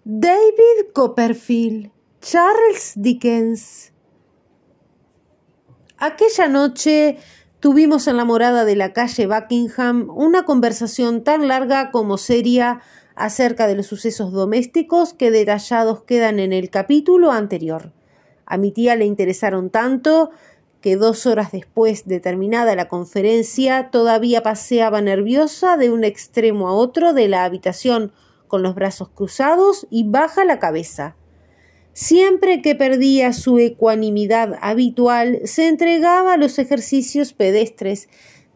David Copperfield, Charles Dickens. Aquella noche tuvimos en la morada de la calle Buckingham una conversación tan larga como seria acerca de los sucesos domésticos que detallados quedan en el capítulo anterior. A mi tía le interesaron tanto que 2 horas después de terminada la conferencia todavía paseaba nerviosa de un extremo a otro de la habitación con los brazos cruzados y baja la cabeza. Siempre que perdía su ecuanimidad habitual, se entregaba a los ejercicios pedestres,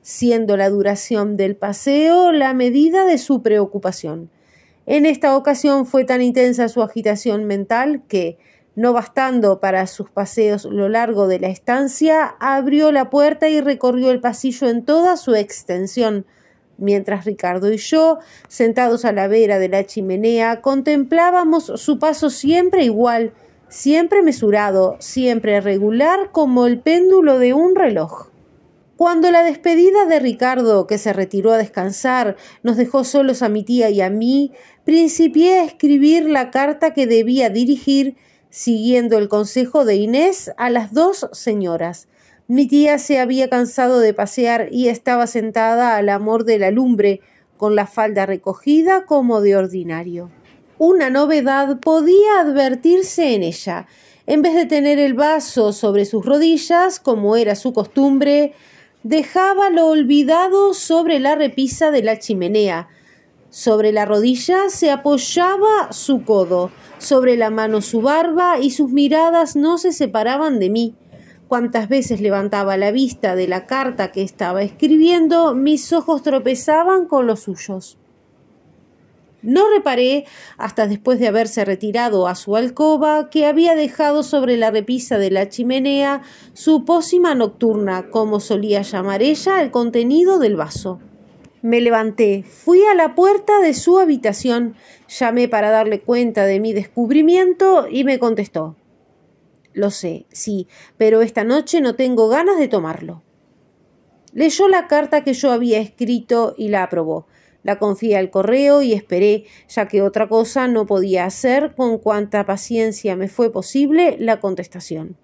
siendo la duración del paseo la medida de su preocupación. En esta ocasión fue tan intensa su agitación mental que, no bastando para sus paseos lo largo de la estancia, abrió la puerta y recorrió el pasillo en toda su extensión, mientras Ricardo y yo, sentados a la vera de la chimenea, contemplábamos su paso siempre igual, siempre mesurado, siempre regular como el péndulo de un reloj. Cuando la despedida de Ricardo, que se retiró a descansar, nos dejó solos a mi tía y a mí, principié a escribir la carta que debía dirigir, siguiendo el consejo de Inés, a las 2 señoras. Mi tía se había cansado de pasear y estaba sentada al amor de la lumbre, con la falda recogida como de ordinario. Una novedad podía advertirse en ella. En vez de tener el vaso sobre sus rodillas, como era su costumbre, dejábalo olvidado sobre la repisa de la chimenea. Sobre la rodilla se apoyaba su codo, sobre la mano su barba, y sus miradas no se separaban de mí. Cuantas veces levantaba la vista de la carta que estaba escribiendo, mis ojos tropezaban con los suyos. No reparé, hasta después de haberse retirado a su alcoba, que había dejado sobre la repisa de la chimenea su pócima nocturna, como solía llamar ella el contenido del vaso. Me levanté, fui a la puerta de su habitación, llamé para darle cuenta de mi descubrimiento y me contestó: «Lo sé, sí, pero esta noche no tengo ganas de tomarlo». Leyó la carta que yo había escrito y la aprobó. La confié al correo y esperé, ya que otra cosa no podía hacer, con cuanta paciencia me fue posible, la contestación.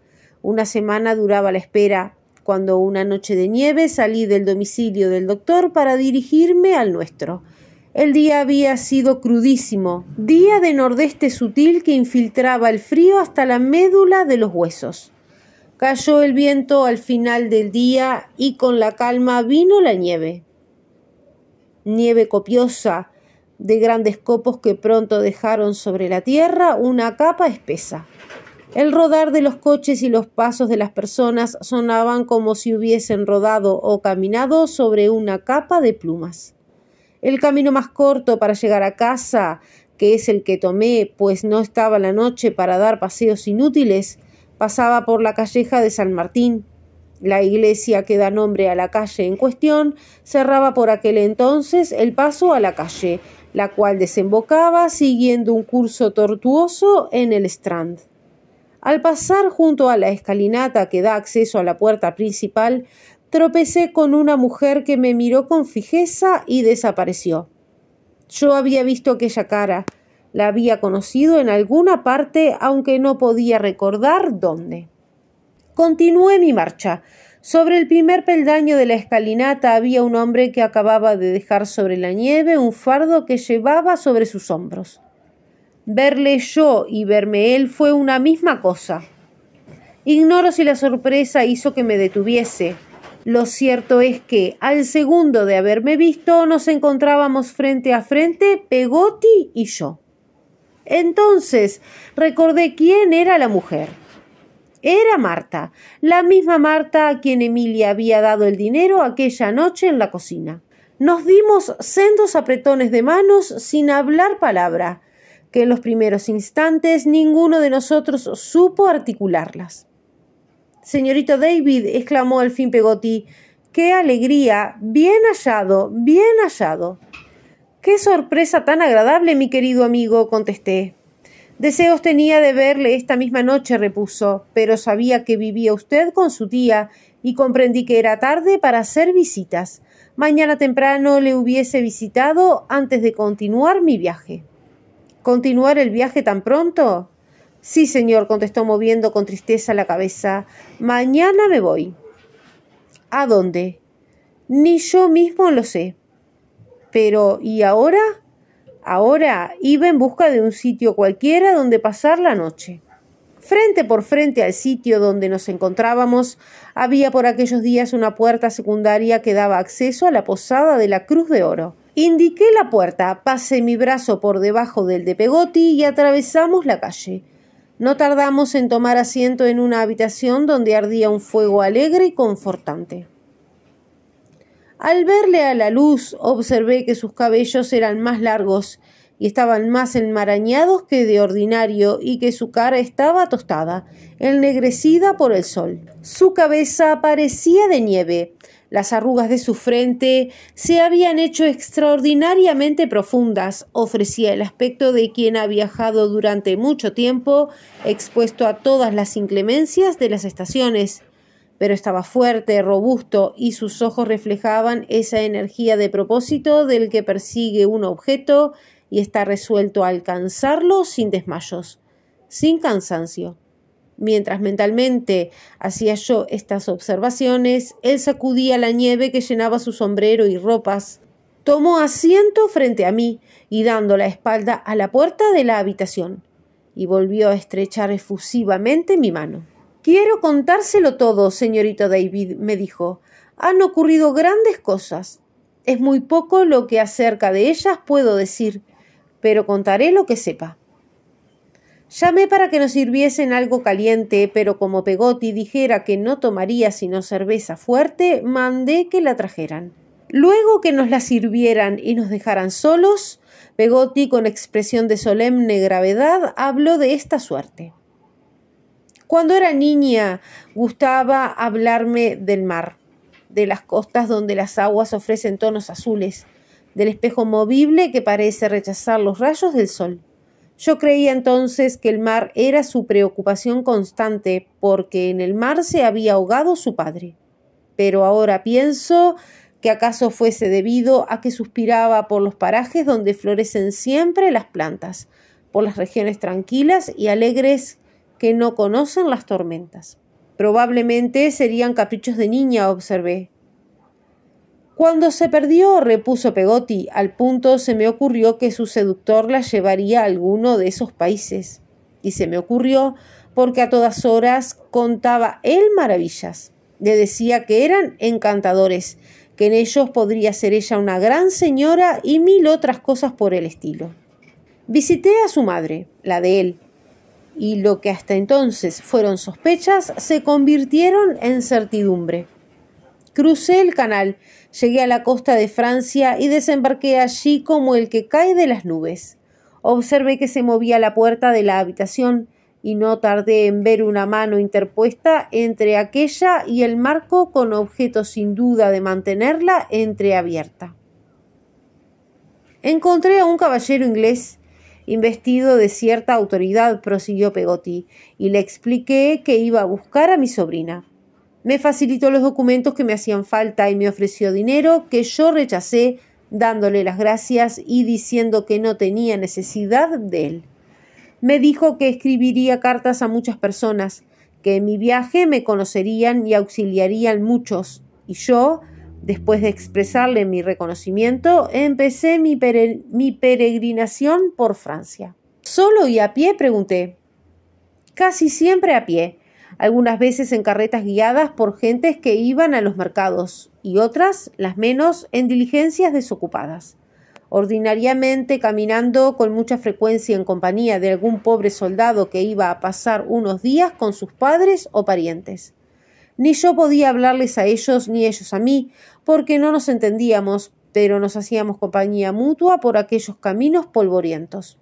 1 semana duraba la espera, cuando una noche de nieve salí del domicilio del doctor para dirigirme al nuestro. El día había sido crudísimo, día de nordeste sutil que infiltraba el frío hasta la médula de los huesos. Cayó el viento al final del día y con la calma vino la nieve. Nieve copiosa, de grandes copos que pronto dejaron sobre la tierra una capa espesa. El rodar de los coches y los pasos de las personas sonaban como si hubiesen rodado o caminado sobre una capa de plumas. El camino más corto para llegar a casa, que es el que tomé, pues no estaba la noche para dar paseos inútiles, pasaba por la calleja de San Martín. La iglesia que da nombre a la calle en cuestión cerraba por aquel entonces el paso a la calle, la cual desembocaba siguiendo un curso tortuoso en el Strand. Al pasar junto a la escalinata que da acceso a la puerta principal, tropecé con una mujer que me miró con fijeza y desapareció. Yo había visto aquella cara, la había conocido en alguna parte, aunque no podía recordar dónde. Continué mi marcha. Sobre el primer peldaño de la escalinata había un hombre que acababa de dejar sobre la nieve un fardo que llevaba sobre sus hombros. Verle yo y verme él fue una misma cosa. Ignoro si la sorpresa hizo que me detuviese. Lo cierto es que, al segundo de haberme visto, nos encontrábamos frente a frente, Peggotty y yo. Entonces recordé quién era la mujer. Era Marta, la misma Marta a quien Emilia había dado el dinero aquella noche en la cocina. Nos dimos sendos apretones de manos sin hablar palabra, que en los primeros instantes ninguno de nosotros supo articularlas. «Señorito David», exclamó al fin Peggotty, «qué alegría! Bien hallado, bien hallado». «Qué sorpresa tan agradable, mi querido amigo», contesté. «Deseos tenía de verle esta misma noche», repuso, «pero sabía que vivía usted con su tía y comprendí que era tarde para hacer visitas. Mañana temprano le hubiese visitado antes de continuar mi viaje». ¿Continuar el viaje tan pronto? Sí, señor, contestó moviendo con tristeza la cabeza. Mañana me voy. ¿A dónde? Ni yo mismo lo sé. Pero, ¿y ahora? Ahora iba en busca de un sitio cualquiera donde pasar la noche. Frente por frente al sitio donde nos encontrábamos, había por aquellos días una puerta secundaria que daba acceso a la posada de la Cruz de Oro. Indiqué la puerta, pasé mi brazo por debajo del de Pegotti y atravesamos la calle. No tardamos en tomar asiento en una habitación donde ardía un fuego alegre y confortante. Al verle a la luz, observé que sus cabellos eran más largos y estaban más enmarañados que de ordinario y que su cara estaba tostada, ennegrecida por el sol. Su cabeza parecía de nieve. Las arrugas de su frente se habían hecho extraordinariamente profundas. Ofrecía el aspecto de quien ha viajado durante mucho tiempo, expuesto a todas las inclemencias de las estaciones. Pero estaba fuerte, robusto, y sus ojos reflejaban esa energía de propósito del que persigue un objeto y está resuelto a alcanzarlo sin desmayos, sin cansancio. Mientras mentalmente hacía yo estas observaciones, él sacudía la nieve que llenaba su sombrero y ropas. Tomó asiento frente a mí y dando la espalda a la puerta de la habitación, y volvió a estrechar efusivamente mi mano. «Quiero contárselo todo, señorito David», me dijo. «Han ocurrido grandes cosas. Es muy poco lo que acerca de ellas puedo decir, pero contaré lo que sepa». Llamé para que nos sirviesen algo caliente, pero como Pegotti dijera que no tomaría sino cerveza fuerte, mandé que la trajeran. Luego que nos la sirvieran y nos dejaran solos, Pegotti, con expresión de solemne gravedad, habló de esta suerte. Cuando era niña, gustaba hablarme del mar, de las costas donde las aguas ofrecen tonos azules, del espejo movible que parece rechazar los rayos del sol. Yo creía entonces que el mar era su preocupación constante, porque en el mar se había ahogado su padre. Pero ahora pienso que acaso fuese debido a que suspiraba por los parajes donde florecen siempre las plantas, por las regiones tranquilas y alegres que no conocen las tormentas. Probablemente serían caprichos de niña, observé. Cuando se perdió, repuso Pegotti, al punto se me ocurrió que su seductor la llevaría a alguno de esos países. Y se me ocurrió porque a todas horas contaba él maravillas. Le decía que eran encantadores, que en ellos podría ser ella una gran señora y mil otras cosas por el estilo. Visité a su madre, la de él, y lo que hasta entonces fueron sospechas se convirtieron en certidumbre. Crucé el canal, llegué a la costa de Francia y desembarqué allí como el que cae de las nubes. Observé que se movía la puerta de la habitación y no tardé en ver una mano interpuesta entre aquella y el marco con objeto sin duda de mantenerla entreabierta. Encontré a un caballero inglés investido de cierta autoridad, prosiguió Pegotti, y le expliqué que iba a buscar a mi sobrina. Me facilitó los documentos que me hacían falta y me ofreció dinero que yo rechacé, dándole las gracias y diciendo que no tenía necesidad de él. Me dijo que escribiría cartas a muchas personas, que en mi viaje me conocerían y auxiliarían muchos, y yo, después de expresarle mi reconocimiento, empecé mi peregrinación por Francia. ¿Solo y a pie?, pregunté. Casi siempre a pie, algunas veces en carretas guiadas por gentes que iban a los mercados, y otras, las menos, en diligencias desocupadas. Ordinariamente caminando con mucha frecuencia en compañía de algún pobre soldado que iba a pasar unos días con sus padres o parientes. Ni yo podía hablarles a ellos ni ellos a mí, porque no nos entendíamos, pero nos hacíamos compañía mutua por aquellos caminos polvorientos.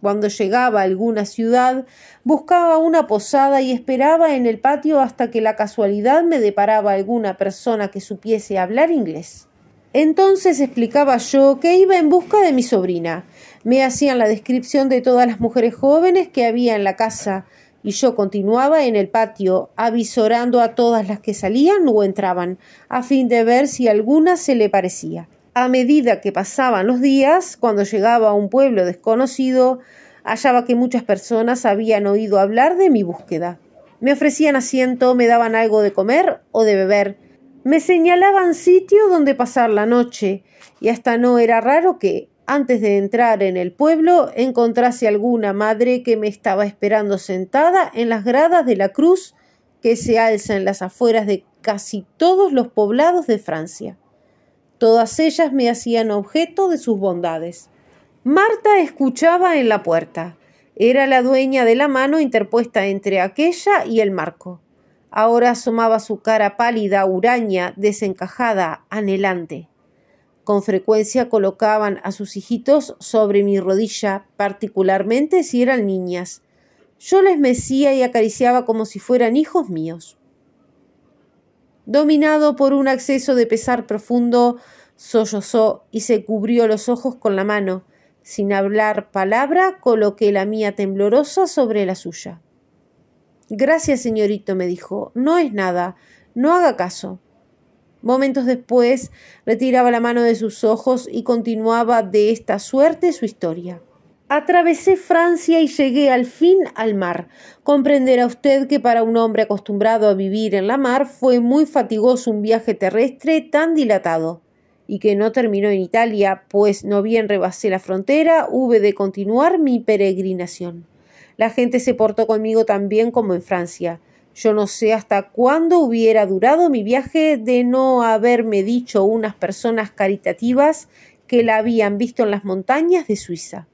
Cuando llegaba a alguna ciudad, buscaba una posada y esperaba en el patio hasta que la casualidad me deparaba alguna persona que supiese hablar inglés. Entonces explicaba yo que iba en busca de mi sobrina. Me hacían la descripción de todas las mujeres jóvenes que había en la casa, y yo continuaba en el patio, avisorando a todas las que salían o entraban, a fin de ver si alguna se le parecía. A medida que pasaban los días, cuando llegaba a un pueblo desconocido, hallaba que muchas personas habían oído hablar de mi búsqueda. Me ofrecían asiento, me daban algo de comer o de beber, me señalaban sitio donde pasar la noche, y hasta no era raro que, antes de entrar en el pueblo, encontrase alguna madre que me estaba esperando sentada en las gradas de la cruz que se alza en las afueras de casi todos los poblados de Francia. Todas ellas me hacían objeto de sus bondades. Marta escuchaba en la puerta. Era la dueña de la mano interpuesta entre aquella y el marco. Ahora asomaba su cara pálida, huraña, desencajada, anhelante. Con frecuencia colocaban a sus hijitos sobre mi rodilla, particularmente si eran niñas. Yo les mecía y acariciaba como si fueran hijos míos. Dominado por un acceso de pesar profundo, sollozó y se cubrió los ojos con la mano. Sin hablar palabra, coloqué la mía temblorosa sobre la suya. «Gracias, señorito», me dijo. «No es nada. No haga caso». Momentos después, retiraba la mano de sus ojos y continuaba de esta suerte su historia. Atravesé Francia y llegué al fin al mar. Comprenderá usted que para un hombre acostumbrado a vivir en la mar fue muy fatigoso un viaje terrestre tan dilatado, y que no terminó en Italia, pues no bien rebasé la frontera, hube de continuar mi peregrinación. La gente se portó conmigo tan bien como en Francia. Yo no sé hasta cuándo hubiera durado mi viaje de no haberme dicho unas personas caritativas que la habían visto en las montañas de Suiza.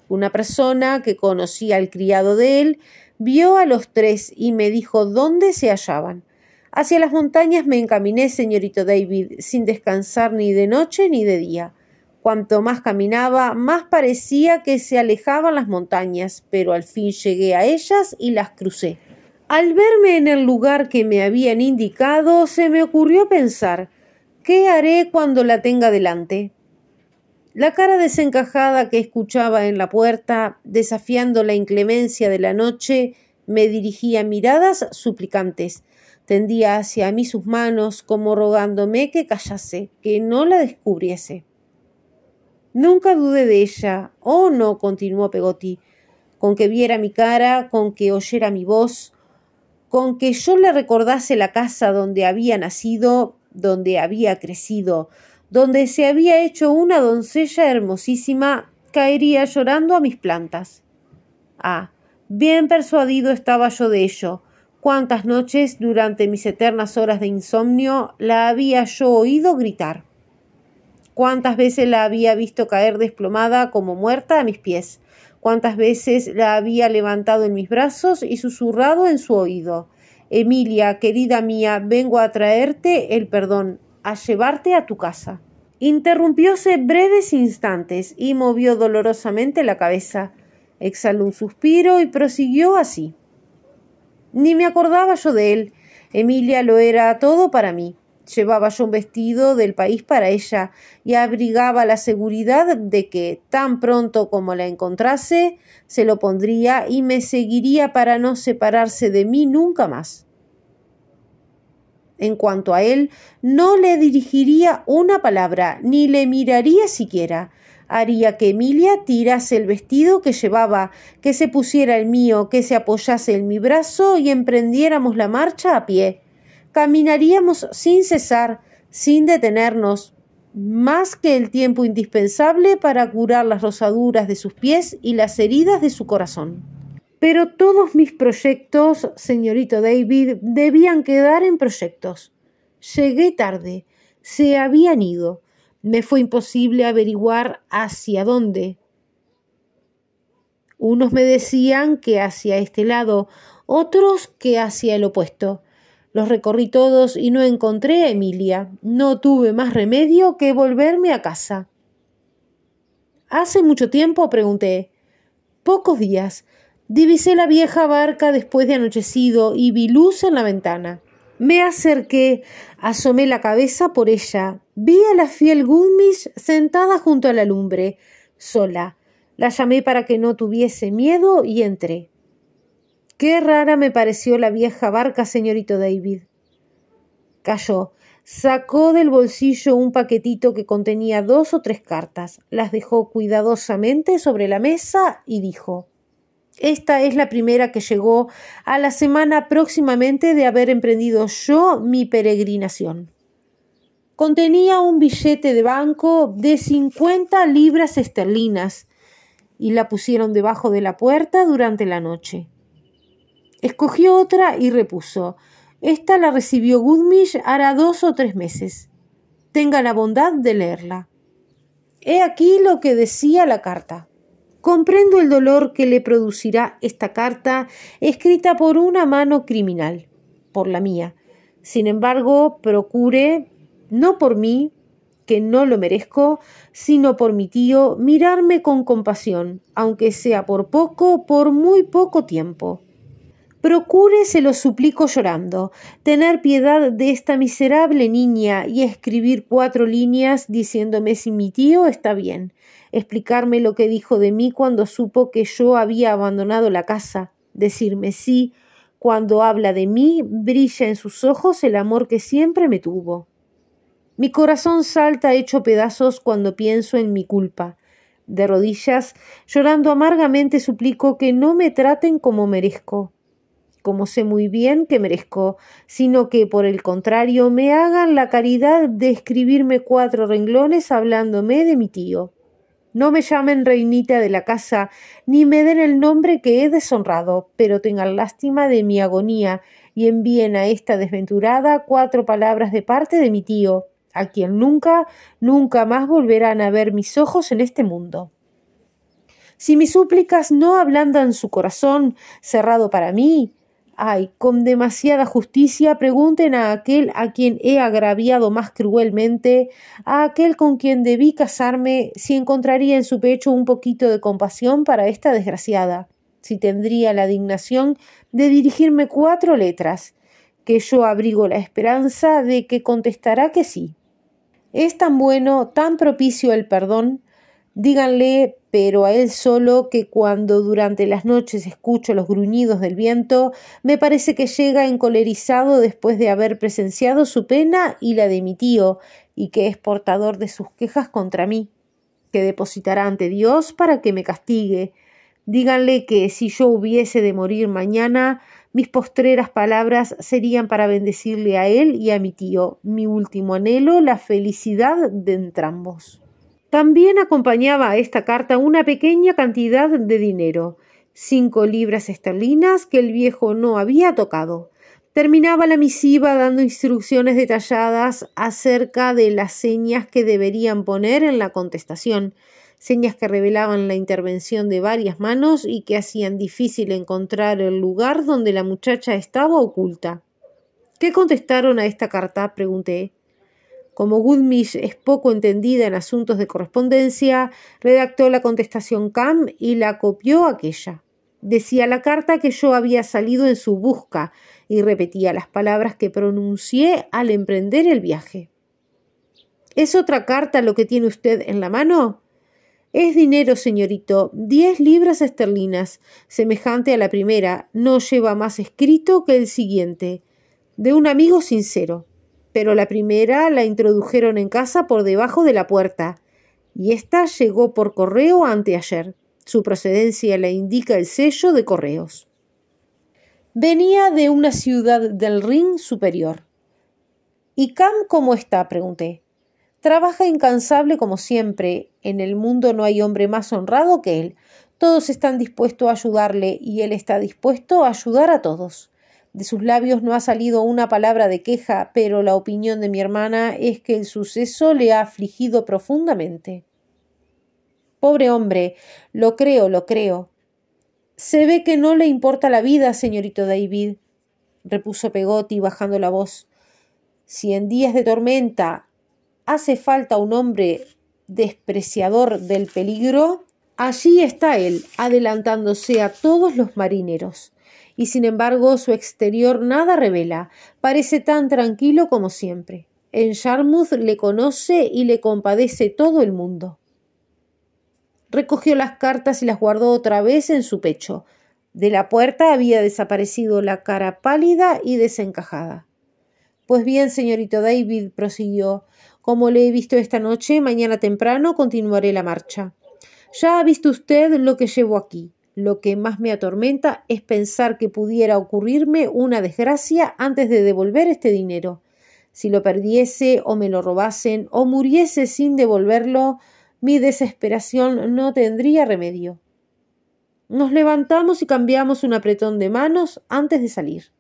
Una persona que conocía al criado de él vio a los tres y me dijo dónde se hallaban. Hacia las montañas me encaminé, señorito David, sin descansar ni de noche ni de día. Cuanto más caminaba, más parecía que se alejaban las montañas, pero al fin llegué a ellas y las crucé. Al verme en el lugar que me habían indicado, se me ocurrió pensar, ¿qué haré cuando la tenga delante? La cara desencajada que escuchaba en la puerta, desafiando la inclemencia de la noche, me dirigía miradas suplicantes. Tendía hacia mí sus manos, como rogándome que callase, que no la descubriese. Nunca dudé de ella. «Oh, no», continuó Peggotty, «con que viera mi cara, con que oyera mi voz, con que yo le recordase la casa donde había nacido, donde había crecido, donde se había hecho una doncella hermosísima, caería llorando a mis plantas». Ah, bien persuadido estaba yo de ello. Cuántas noches, durante mis eternas horas de insomnio, la había yo oído gritar. Cuántas veces la había visto caer desplomada como muerta a mis pies. Cuántas veces la había levantado en mis brazos y susurrado en su oído: «Emilia, querida mía, vengo a traerte el perdón, a llevarte a tu casa». Interrumpióse breves instantes y movió dolorosamente la cabeza. Exhaló un suspiro y prosiguió así: «Ni me acordaba yo de él. Emilia lo era todo para mí. Llevaba yo un vestido del país para ella y abrigaba la seguridad de que, tan pronto como la encontrase, se lo pondría y me seguiría para no separarse de mí nunca más. En cuanto a él, no le dirigiría una palabra, ni le miraría siquiera. Haría que Emilia tirase el vestido que llevaba, que se pusiera el mío, que se apoyase en mi brazo y emprendiéramos la marcha a pie. Caminaríamos sin cesar, sin detenernos, más que el tiempo indispensable para curar las rozaduras de sus pies y las heridas de su corazón. Pero todos mis proyectos, señorito David, debían quedar en proyectos. Llegué tarde, se habían ido. Me fue imposible averiguar hacia dónde. Unos me decían que hacia este lado, otros que hacia el opuesto. Los recorrí todos y no encontré a Emilia. No tuve más remedio que volverme a casa. «¿Hace mucho tiempo?», pregunté. «Pocos días. Divisé la vieja barca después de anochecido y vi luz en la ventana. Me acerqué, asomé la cabeza por ella. Vi a la fiel Goodmish sentada junto a la lumbre, sola. La llamé para que no tuviese miedo y entré. Qué rara me pareció la vieja barca, señorito David». Calló. Sacó del bolsillo un paquetito que contenía 2 o 3 cartas, las dejó cuidadosamente sobre la mesa y dijo: «Esta es la primera que llegó a la semana próximamente de haber emprendido yo mi peregrinación». Contenía un billete de banco de 50 libras esterlinas y la pusieron debajo de la puerta durante la noche. Escogió otra y repuso: «Esta la recibió Goodmish hará 2 o 3 meses. Tenga la bondad de leerla». He aquí lo que decía la carta. «Comprendo el dolor que le producirá esta carta escrita por una mano criminal, por la mía. Sin embargo, procure, no por mí, que no lo merezco, sino por mi tío, mirarme con compasión, aunque sea por poco, por muy poco tiempo. Procure, se lo suplico llorando, tener piedad de esta miserable niña y escribir 4 líneas diciéndome si mi tío está bien, explicarme lo que dijo de mí cuando supo que yo había abandonado la casa, decirme si, cuando habla de mí, brilla en sus ojos el amor que siempre me tuvo. Mi corazón salta hecho pedazos cuando pienso en mi culpa. De rodillas, llorando amargamente, suplico que no me traten como merezco, como sé muy bien que merezco, sino que, por el contrario, me hagan la caridad de escribirme 4 renglones hablándome de mi tío. No me llamen reinita de la casa, ni me den el nombre que he deshonrado, pero tengan lástima de mi agonía y envíen a esta desventurada 4 palabras de parte de mi tío, a quien nunca, nunca más volverán a ver mis ojos en este mundo. Si mis súplicas no ablandan su corazón, cerrado para mí, ay, con demasiada justicia pregunten a aquel a quien he agraviado más cruelmente, a aquel con quien debí casarme, si encontraría en su pecho un poquito de compasión para esta desgraciada, si tendría la dignación de dirigirme 4 letras, que yo abrigo la esperanza de que contestará que sí. Es tan bueno, tan propicio el perdón, díganle, pero a él solo, que cuando durante las noches escucho los gruñidos del viento, me parece que llega encolerizado después de haber presenciado su pena y la de mi tío, y que es portador de sus quejas contra mí, que depositará ante Dios para que me castigue. Díganle que si yo hubiese de morir mañana, mis postreras palabras serían para bendecirle a él y a mi tío, mi último anhelo, la felicidad de entrambos». También acompañaba a esta carta una pequeña cantidad de dinero, 5 libras esterlinas que el viejo no había tocado. Terminaba la misiva dando instrucciones detalladas acerca de las señas que deberían poner en la contestación, señas que revelaban la intervención de varias manos y que hacían difícil encontrar el lugar donde la muchacha estaba oculta. «¿Qué contestaron a esta carta?», pregunté. Como Goodmish es poco entendida en asuntos de correspondencia, redactó la contestación Cam y la copió aquella. Decía la carta que yo había salido en su busca y repetía las palabras que pronuncié al emprender el viaje. «¿Es otra carta lo que tiene usted en la mano?». «Es dinero, señorito, 10 libras esterlinas, semejante a la primera, no lleva más escrito que el siguiente, de un amigo sincero. Pero la primera la introdujeron en casa por debajo de la puerta, y ésta llegó por correo anteayer. Su procedencia la indica el sello de correos». Venía de una ciudad del Rin superior. «¿Y Cam cómo está?», pregunté. «Trabaja incansable como siempre. En el mundo no hay hombre más honrado que él. Todos están dispuestos a ayudarle y él está dispuesto a ayudar a todos. De sus labios no ha salido una palabra de queja, pero la opinión de mi hermana es que el suceso le ha afligido profundamente». «Pobre hombre, lo creo. Se ve que no le importa la vida, señorito David», repuso Peggotty bajando la voz. «Si en días de tormenta hace falta un hombre despreciador del peligro, allí está él, adelantándose a todos los marineros. Y sin embargo su exterior nada revela, parece tan tranquilo como siempre. En Yarmouth le conoce y le compadece todo el mundo». Recogió las cartas y las guardó otra vez en su pecho. De la puerta había desaparecido la cara pálida y desencajada. Pues bien, señorito David, prosiguió, como le he visto esta noche, mañana temprano continuaré la marcha. Ya ha visto usted lo que llevo aquí. Lo que más me atormenta es pensar que pudiera ocurrirme una desgracia antes de devolver este dinero. Si lo perdiese o me lo robasen o muriese sin devolverlo, mi desesperación no tendría remedio. Nos levantamos y cambiamos un apretón de manos antes de salir.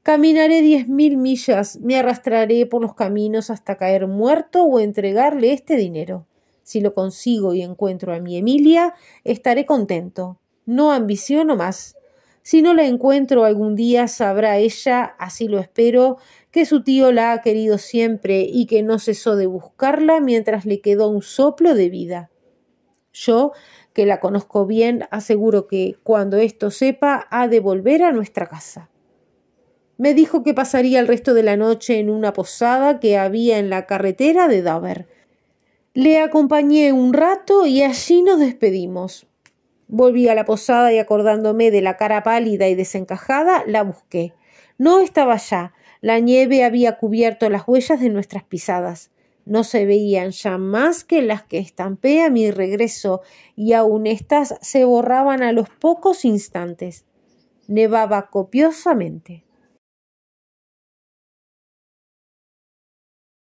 Caminaré 10.000 millas, me arrastraré por los caminos hasta caer muerto o entregarle este dinero. Si lo consigo y encuentro a mi Emilia, estaré contento. No ambiciono más. Si no la encuentro algún día, sabrá ella, así lo espero, que su tío la ha querido siempre y que no cesó de buscarla mientras le quedó un soplo de vida. Yo, que la conozco bien, aseguro que, cuando esto sepa, ha de volver a nuestra casa. Me dijo que pasaría el resto de la noche en una posada que había en la carretera de Dover. Le acompañé un rato y allí nos despedimos. Volví a la posada y, acordándome de la cara pálida y desencajada, la busqué. No estaba ya. La nieve había cubierto las huellas de nuestras pisadas. No se veían ya más que las que estampé a mi regreso, y aun éstas se borraban a los pocos instantes. Nevaba copiosamente.